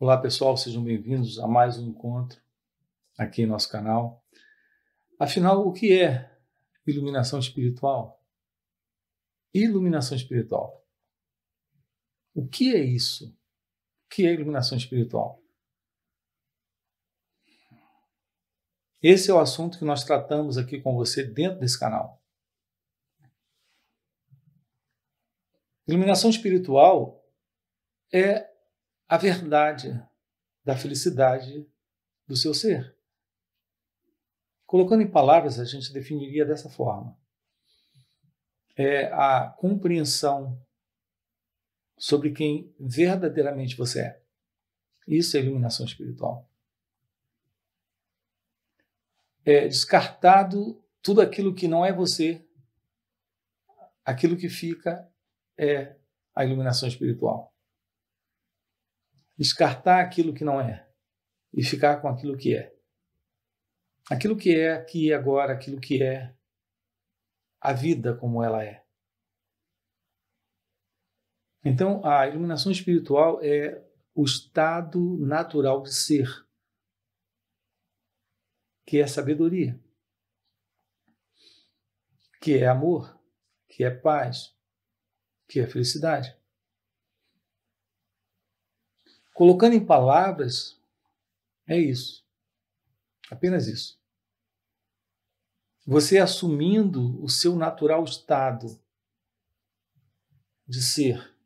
Olá pessoal, sejam bem-vindos a mais um encontro aqui em nosso canal. Afinal, o que é iluminação espiritual? Iluminação espiritual. O que é isso? O que é iluminação espiritual? Esse é o assunto que nós tratamos aqui com você dentro desse canal. Iluminação espiritual é a verdade da felicidade do seu ser. Colocando em palavras, a gente definiria dessa forma. É a compreensão sobre quem verdadeiramente você é. Isso é iluminação espiritual. É descartado tudo aquilo que não é você, aquilo que fica é a iluminação espiritual. Descartar aquilo que não é e ficar com aquilo que é. Aquilo que é aqui e agora, aquilo que é a vida como ela é. Então, a iluminação espiritual é o estado natural de ser, que é sabedoria, que é amor, que é paz, que é felicidade. Colocando em palavras, é isso. Apenas isso. Você assumindo o seu natural estado de ser,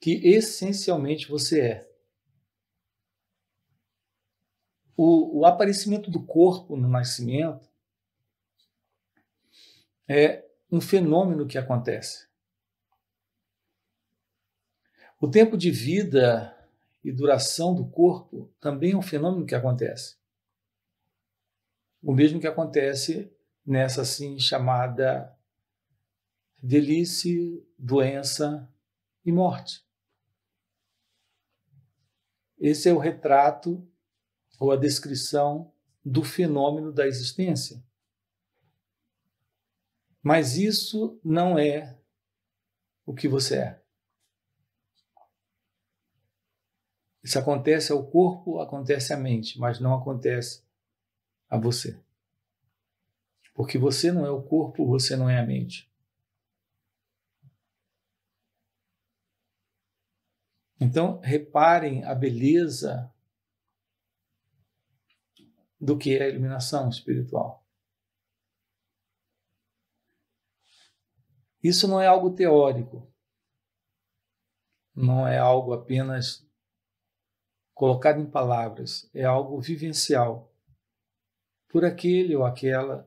que essencialmente você é. O aparecimento do corpo no nascimento é um fenômeno que acontece. O tempo de vida e duração do corpo também é um fenômeno que acontece. O mesmo que acontece nessa assim chamada velhice, doença e morte. Esse é o retrato ou a descrição do fenômeno da existência. Mas isso não é o que você é. Isso acontece ao corpo, acontece à mente, mas não acontece a você. Porque você não é o corpo, você não é a mente. Então, reparem a beleza do que é a iluminação espiritual. Isso não é algo teórico, não é algo apenas colocado em palavras, é algo vivencial por aquele ou aquela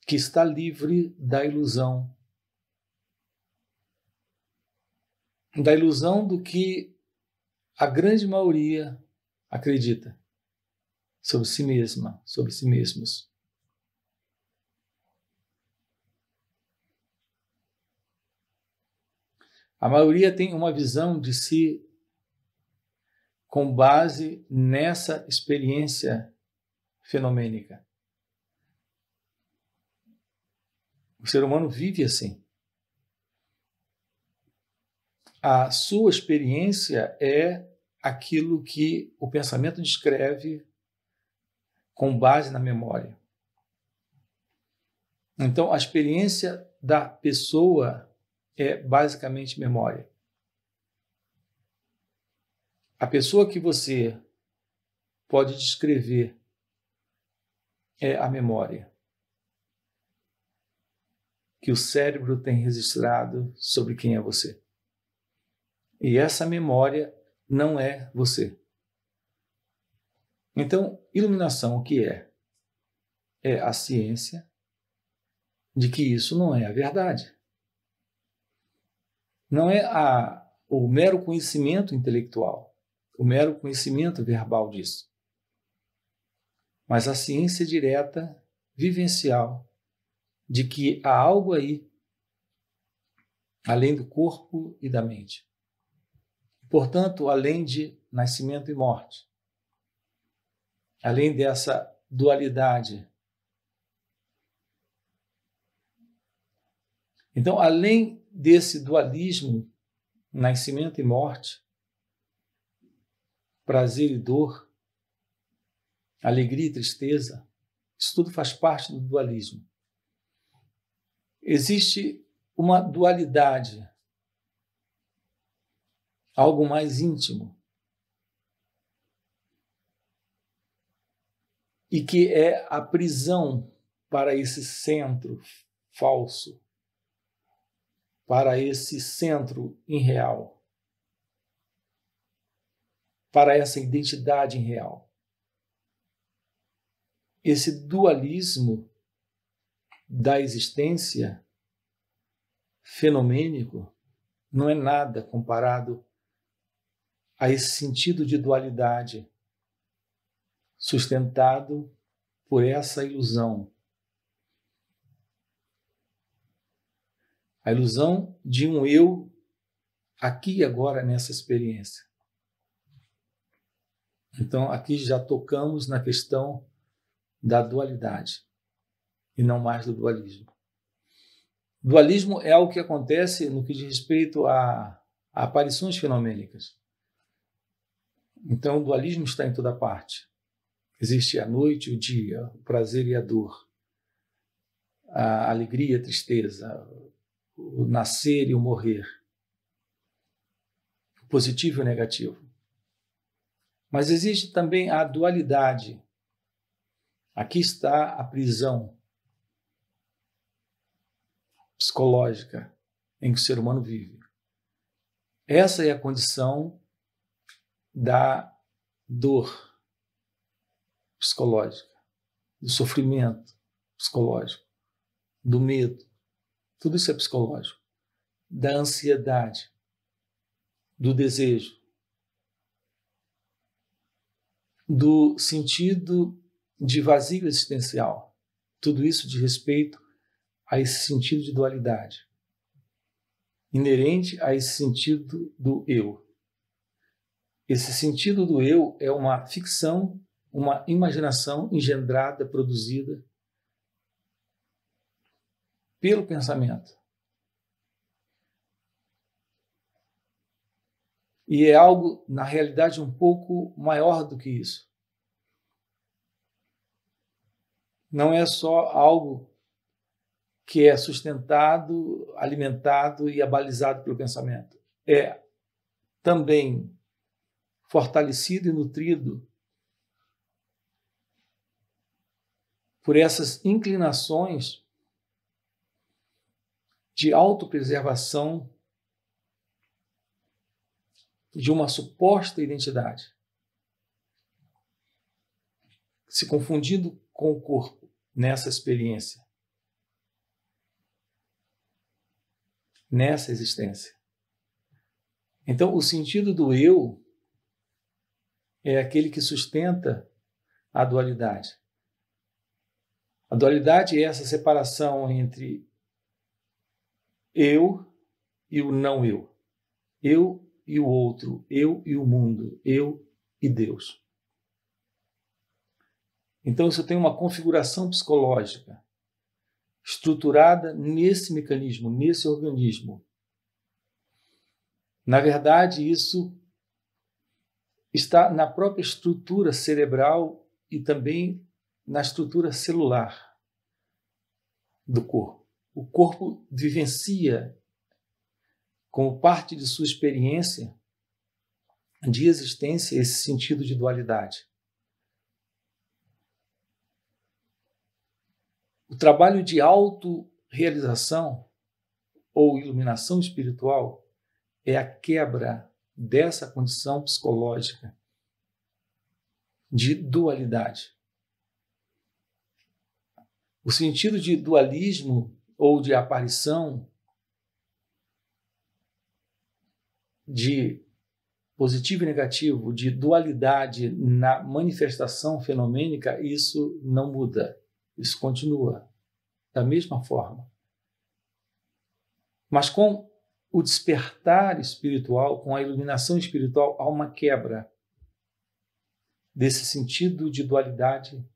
que está livre da ilusão do que a grande maioria acredita sobre si mesma, sobre si mesmos. A maioria tem uma visão de si com base nessa experiência fenomênica. O ser humano vive assim. A sua experiência é aquilo que o pensamento descreve com base na memória. Então, a experiência da pessoa é basicamente memória. A pessoa que você pode descrever é a memória que o cérebro tem registrado sobre quem é você. E essa memória não é você. Então, iluminação, o que é? É a ciência de que isso não é a verdade. Não é o mero conhecimento intelectual, o mero conhecimento verbal disso. Mas a ciência direta, vivencial, de que há algo aí, além do corpo e da mente. Portanto, além de nascimento e morte, além dessa dualidade. Então, além desse dualismo, nascimento e morte, prazer e dor, alegria e tristeza, isso tudo faz parte do dualismo. Existe uma dualidade, algo mais íntimo, e que é a prisão para esse centro falso, para esse centro irreal, para essa identidade irreal. Esse dualismo da existência fenomênico não é nada comparado a esse sentido de dualidade sustentado por essa ilusão. A ilusão de um eu aqui e agora nessa experiência. Então, aqui já tocamos na questão da dualidade e não mais do dualismo. Dualismo é algo que acontece no que diz respeito a aparições fenomênicas. Então, o dualismo está em toda parte. Existe a noite e o dia, o prazer e a dor, a alegria e a tristeza, o nascer e o morrer, o positivo e o negativo. Mas existe também a dualidade. Aqui está a prisão psicológica em que o ser humano vive. Essa é a condição da dor psicológica, do sofrimento psicológico, do medo. Tudo isso é psicológico. Da ansiedade, do desejo, do sentido de vazio existencial. Tudo isso diz respeito a esse sentido de dualidade, inerente a esse sentido do eu. Esse sentido do eu é uma ficção, uma imaginação engendrada, produzida pelo pensamento. E é algo, na realidade, um pouco maior do que isso. Não é só algo que é sustentado, alimentado e abalizado pelo pensamento. É também fortalecido e nutrido por essas inclinações de autopreservação de uma suposta identidade, se confundindo com o corpo nessa experiência, nessa existência. Então, o sentido do eu é aquele que sustenta a dualidade. A dualidade é essa separação entre eu e o não eu. Eu e o outro, eu e o mundo, eu e Deus. Então, isso tem uma configuração psicológica estruturada nesse mecanismo, nesse organismo. Na verdade, isso está na própria estrutura cerebral e também na estrutura celular do corpo. O corpo vivencia como parte de sua experiência de existência esse sentido de dualidade. O trabalho de autorrealização ou iluminação espiritual é a quebra dessa condição psicológica de dualidade. O sentido de dualismo ou de aparição, de positivo e negativo, de dualidade na manifestação fenomênica, isso não muda, isso continua da mesma forma. Mas com o despertar espiritual, com a iluminação espiritual, há uma quebra desse sentido de dualidade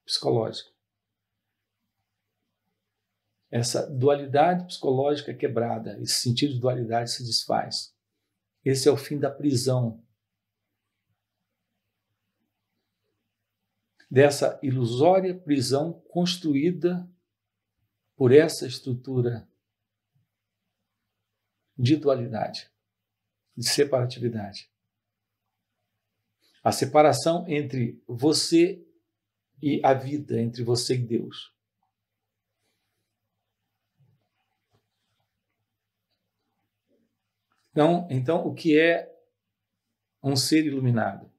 psicológica. Essa dualidade psicológica é quebrada, esse sentido de dualidade se desfaz. Esse é o fim da prisão dessa ilusória prisão construída por essa estrutura de dualidade, de separatividade. A separação entre você e a vida, entre você e Deus. Então, o que é um ser iluminado?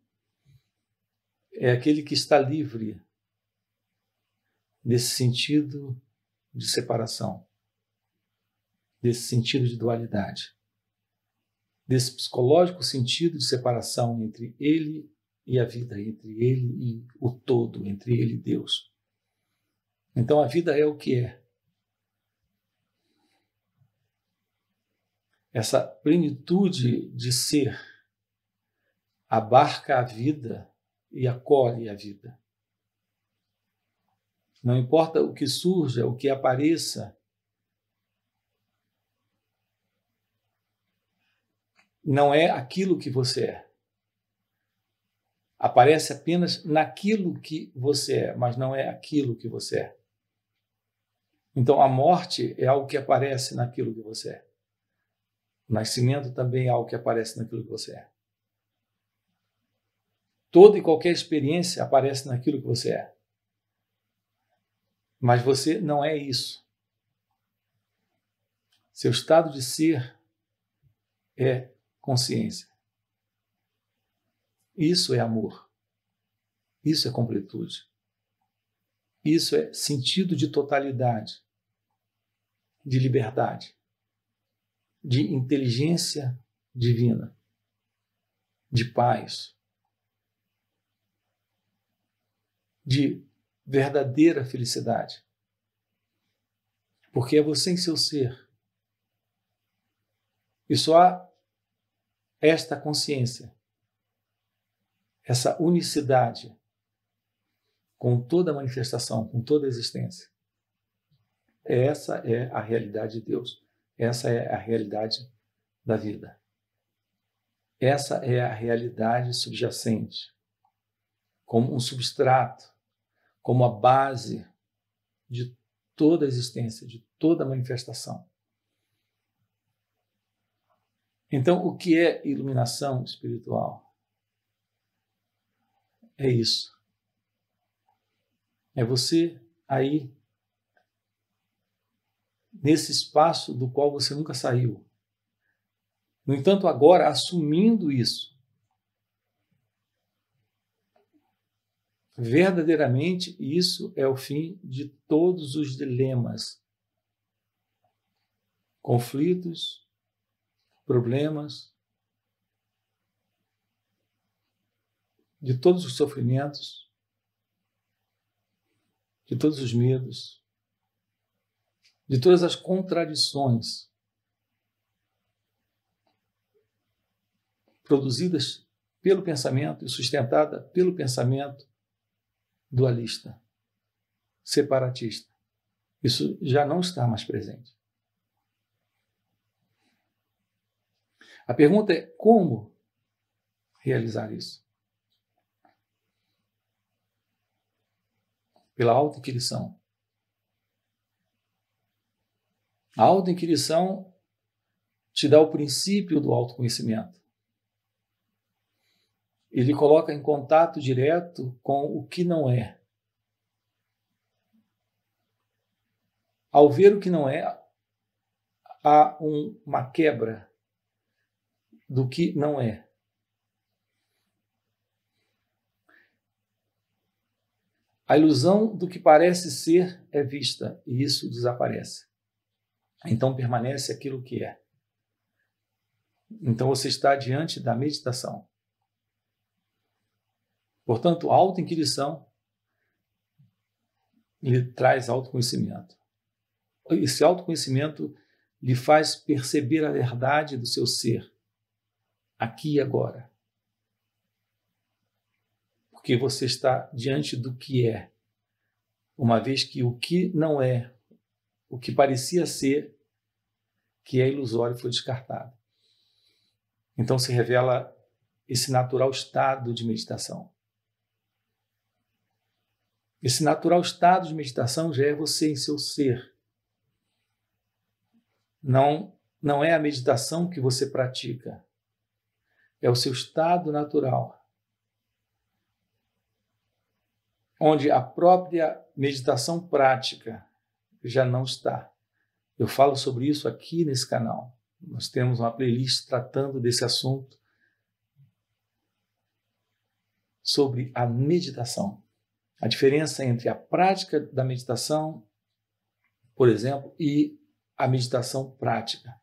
É aquele que está livre desse sentido de separação, desse sentido de dualidade, desse psicológico sentido de separação entre ele e a vida, entre ele e o todo, entre ele e Deus. Então a vida é o que é. Essa plenitude de ser abarca a vida e acolhe a vida. Não importa o que surja, o que apareça, não é aquilo que você é. Aparece apenas naquilo que você é, mas não é aquilo que você é. Então a morte é algo que aparece naquilo que você é. O nascimento também é algo que aparece naquilo que você é. Toda e qualquer experiência aparece naquilo que você é. Mas você não é isso. Seu estado de ser é consciência. Isso é amor. Isso é completude. Isso é sentido de totalidade, de liberdade, de inteligência divina, de paz, de verdadeira felicidade. Porque é você em seu ser. E só há esta consciência, essa unicidade com toda a manifestação, com toda a existência. Essa é a realidade de Deus. Essa é a realidade da vida. Essa é a realidade subjacente, como um substrato, como a base de toda a existência, de toda a manifestação. Então, o que é iluminação espiritual? É isso. É você aí, nesse espaço do qual você nunca saiu. No entanto, agora, assumindo isso, verdadeiramente, isso é o fim de todos os dilemas, conflitos, problemas, de todos os sofrimentos, de todos os medos, de todas as contradições produzidas pelo pensamento e sustentada pelo pensamento dualista, separatista. Isso já não está mais presente. A pergunta é como realizar isso? Pela autoinquirição. A autoinquirição te dá o princípio do autoconhecimento. Ele coloca em contato direto com o que não é. Ao ver o que não é, há uma quebra do que não é. A ilusão do que parece ser é vista e isso desaparece. Então permanece aquilo que é. Então você está diante da meditação. Portanto, a autoinquirição lhe traz autoconhecimento. Esse autoconhecimento lhe faz perceber a verdade do seu ser, aqui e agora. Porque você está diante do que é, uma vez que o que não é, o que parecia ser, que é ilusório, foi descartado. Então se revela esse natural estado de meditação. Esse natural estado de meditação já é você em seu ser. Não é a meditação que você pratica. É o seu estado natural, onde a própria meditação prática já não está. Eu falo sobre isso aqui nesse canal. Nós temos uma playlist tratando desse assunto, sobre a meditação. A diferença entre a prática da meditação, por exemplo, e a meditação prática.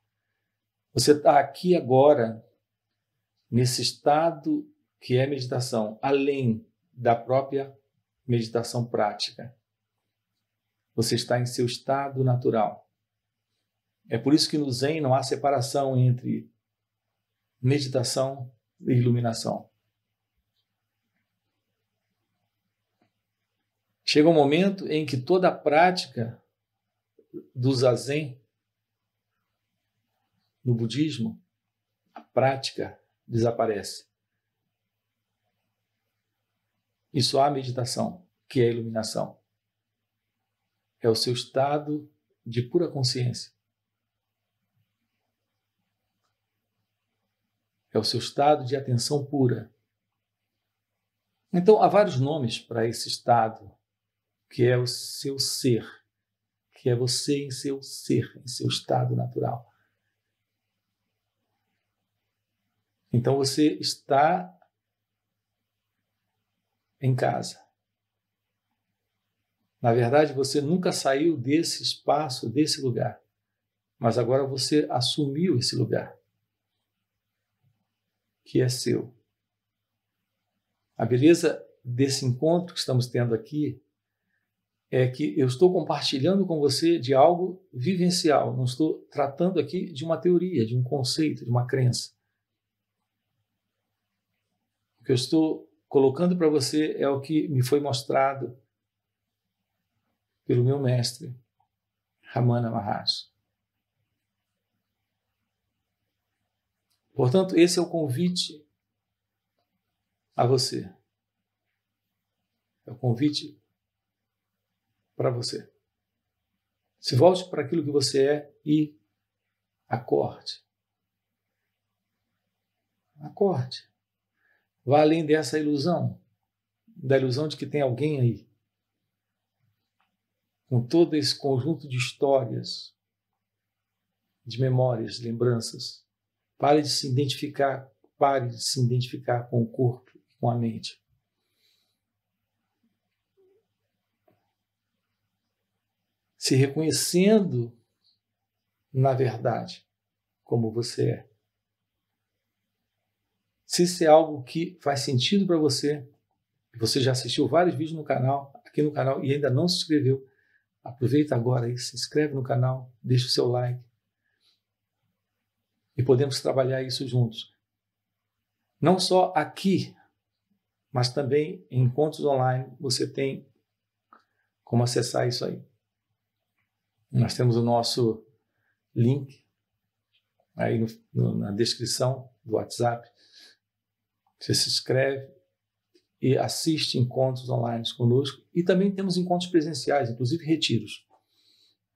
Você está aqui agora, nesse estado que é meditação, além da própria meditação prática. Você está em seu estado natural. É por isso que no Zen não há separação entre meditação e iluminação. Chega um momento em que toda a prática do Zazen, no budismo, a prática desaparece. E só há meditação, que é a iluminação. É o seu estado de pura consciência. É o seu estado de atenção pura. Então, há vários nomes para esse estado, que é o seu ser, que é você em seu ser, em seu estado natural. Então, você está em casa. Na verdade, você nunca saiu desse espaço, desse lugar, mas agora você assumiu esse lugar, que é seu. A beleza desse encontro que estamos tendo aqui é que eu estou compartilhando com você de algo vivencial, não estou tratando aqui de uma teoria, de um conceito, de uma crença. O que eu estou colocando para você é o que me foi mostrado pelo meu mestre, Ramana Maharshi. Portanto, esse é o convite a você. É o convite para você. Se volte para aquilo que você é e acorde. Acorde. Vá além dessa ilusão, da ilusão de que tem alguém aí, com todo esse conjunto de histórias, de memórias, lembranças. Pare de se identificar com o corpo, com a mente. Se reconhecendo na verdade, como você é. Se isso é algo que faz sentido para você, você já assistiu vários vídeos no canal, aqui no canal, e ainda não se inscreveu, aproveita agora e se inscreve no canal, deixa o seu like. E podemos trabalhar isso juntos. Não só aqui, mas também em encontros online, você tem como acessar isso aí. Nós temos o nosso link aí na descrição do WhatsApp. Você se inscreve e assiste encontros online conosco. E também temos encontros presenciais, inclusive retiros.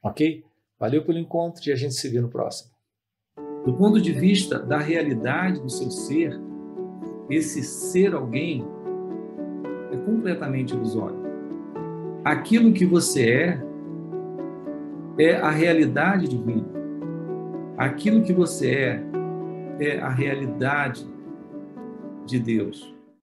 Ok? Valeu pelo encontro e a gente se vê no próximo. Do ponto de vista da realidade do seu ser, esse ser alguém é completamente ilusório. Aquilo que você é a realidade divina. Aquilo que você é a realidade de Deus.